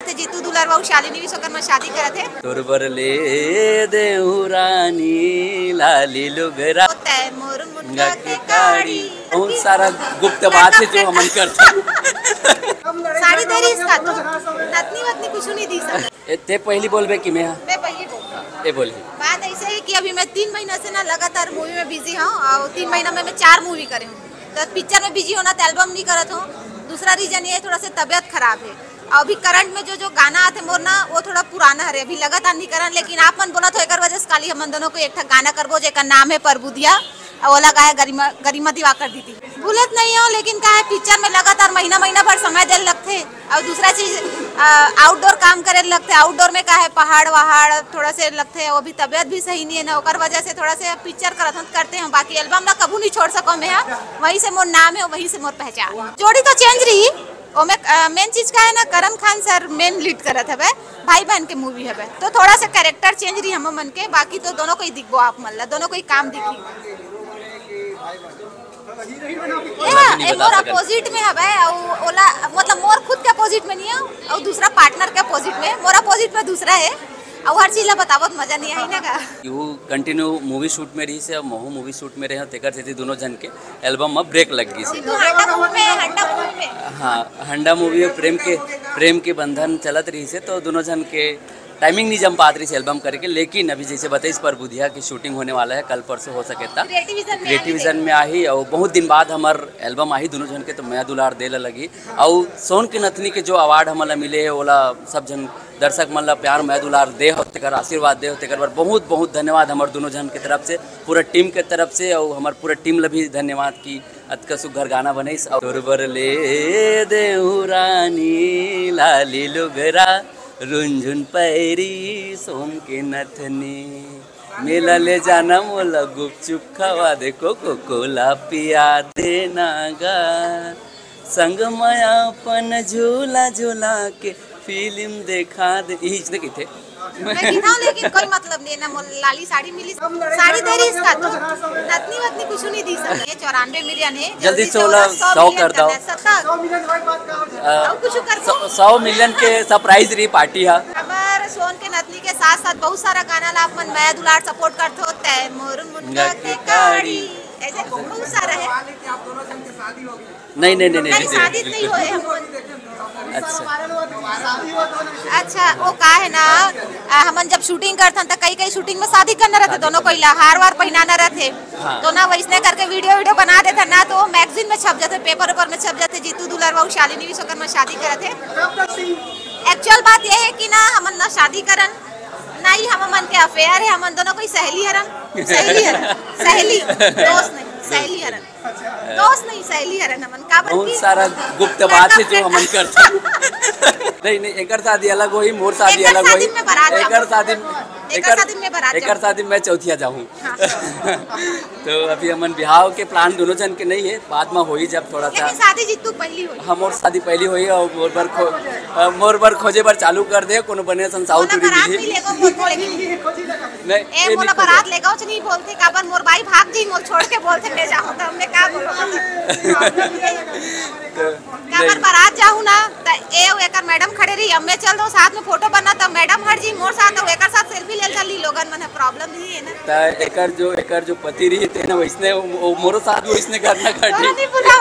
थे जीतू दुलार बाबू शालिनी विश्वकर्मा में शादी करे थे। तोरबर ले देउरानी लाली लुगरा मोर मुंडा के काड़ी। बहुत सारा गुप्त बात है जो हम करते साड़ी देरी इसका तो नतनी वतनी कुछ नहीं दी सर। ते पहली बोलबे कि मैं पहले बोल ए बोली बात ऐसे है कि अभी मैं 3 महीना से ना लगातार मूवी में बिजी हूँ और 3 महीना में मैं 4 मूवी करे हूँ। तो पिक्चर में बिजी होना तो एल्बम नहीं करत हूँ। दूसरा रीजन ये थोड़ा सा तबियत खराब है और अभी करंट में जो गाना आते मोर ना वो थोड़ा पुराना है अभी लगातार नहीं करन। लेकिन आप मन बोला तो एक वजह से खाली हम दोनों को एक गाना करबो जेका नाम है परबुदिया और वो लगा है गरिमा दिवाकर दी थी। भूलत नहीं हो लेकिन का है पिक्चर में लगातार महीना भर समय दे लगते और दूसरा चीज आउटडोर काम करे लगते। आउटडोर में का है पहाड़ वहाड़ थोड़ा से लगते हैं। वो भी तबियत भी सही नहीं है ना ओकर वजह से थोड़ा से पिक्चर करते हैं। बाकी एल्बम ना कभी नहीं छोड़ सको मैं वहीं से मोर नाम है वहीं से मोर पहचान। जोड़ी तो चेंज रही वो में मेन चीज का है ना करम खान सर मेन लीड करत है भाई बहन के मूवी है तो थोड़ा सा कैरेक्टर चेंज रही हम मन के। बाकी तो दोनों को ही दिखबो आप मन दोनों को ही काम दिखी मोर अपोजिट में है ओला मतलब मोर खुद के अपोजिट में नहीं है और दूसरा पार्टनर के अपोजिट में मोर अपोजिट में दूसरा है और हर चीज बतावत मजा नहीं आई ना का यू कंटिन्यू मूवी शूट में रही से अब महू मूवी शूट में रहे तेकर से दोनों जन के एल्बम में ब्रेक लग गई सी। हाँ हंडा मूवी में प्रेम के बंधन चलत रही से तो दोनों जन के टाइमिंग नहीं जम पात रही एल्बम करके। लेकिन अभी जैसे बताइए इस पर बुधिया की शूटिंग होने वाला है कल परसों हो सके था क्रिएटिविजन में आई और बहुत दिन बाद हमार एल्बम आई दोनों जन के तो मैं दुलार दे लगी और सोन की नथनी के जो अवार्ड हमारा मिले है ओला सब जन दर्शक मन प्यार मैं दुलार दे होते कर आशीर्वाद दे होते कर बहुत बहुत धन्यवाद हमारे दोनों जन की तरफ से पूरा टीम के तरफ से और हमारे पूरा टीम ला भी धन्यवाद की अतका सुघर गाना बनईस। तोरबर ले देउरानी लाली लुगरा रुंझुन पैरी सोम के नथनी मेला ले जाना मोला गुपचुप खवा दे कोको कोला पिया देना गा संग मायापन झूला झूला के फिल्म देखा दे इसने की थे मैं लेकिन कोई मतलब नहीं ना लाली साड़ी मिली साड़ी दे रही इसका तो नतनी वतनी कुछ नहीं दी सर। ये 94 मिलियन है जल्दी 100 कर दो 100 मिलियन के सरप्राइज रही पार्टी है हमारे सोन के नतनी के साथ साथ बहुत सारा गाना ला अपन मैं दुलार सपोर्ट करते होते हैं मोर मुंडा के काड़ी ऐसे बहुत सारा है। नहीं शादी नहीं हुए हम अच्छा वो का है ना हमन जब शूटिंग करते तो कई शूटिंग में शादी करना रहते दोनों को हार वार पहनाना रहते तो ना वैसने करके वीडियो बना देते ना तो मैगजीन में छप जाते पेपर में छप जाते जीतू दुलार बाबू शालिनी विश्वकर्मा में शादी करे थे। एक्चुअल बात यह है कि ना हमन ना शादी करन ना ही हम मन के अफेयर है हमन दोनों कोई सहेली दोस्त नहीं सहेली हरन दोस्त नहीं सहेली हरन हमन का बहुत सारा गुप्त बात है जो हम करते नहीं एकर शादी अलग होई मोर शादी अलग होई एकर शादी मैं चौथिया जाऊँ तो अभी हमन बिहाव के प्लान दोनों जन के नहीं है बाद में होई जब थोड़ा सा शादी जीतू पहली होई हम और शादी पहली होई और मोर बर खोजे बर चालू कर दे कोनो बने संसाउ टूरी नहीं मोला बारात लेगा नहीं बोलते काबर मोर भाई भाग जी मोर छोड़ के बोलते ले जाऊं तो हमने का काबर बारात जाऊं ना त ए एकर मैडम खड़े रही हमें चल दो साथ में फोटो बना त मैडम हट जी मोर साथ एकर साथ सेल्फी ले चली लोगन मन प्रॉब्लम नहीं है ना त एकर जो पति रही थे ना वैसने मोरो साथ वैसने करना नहीं बुलाओ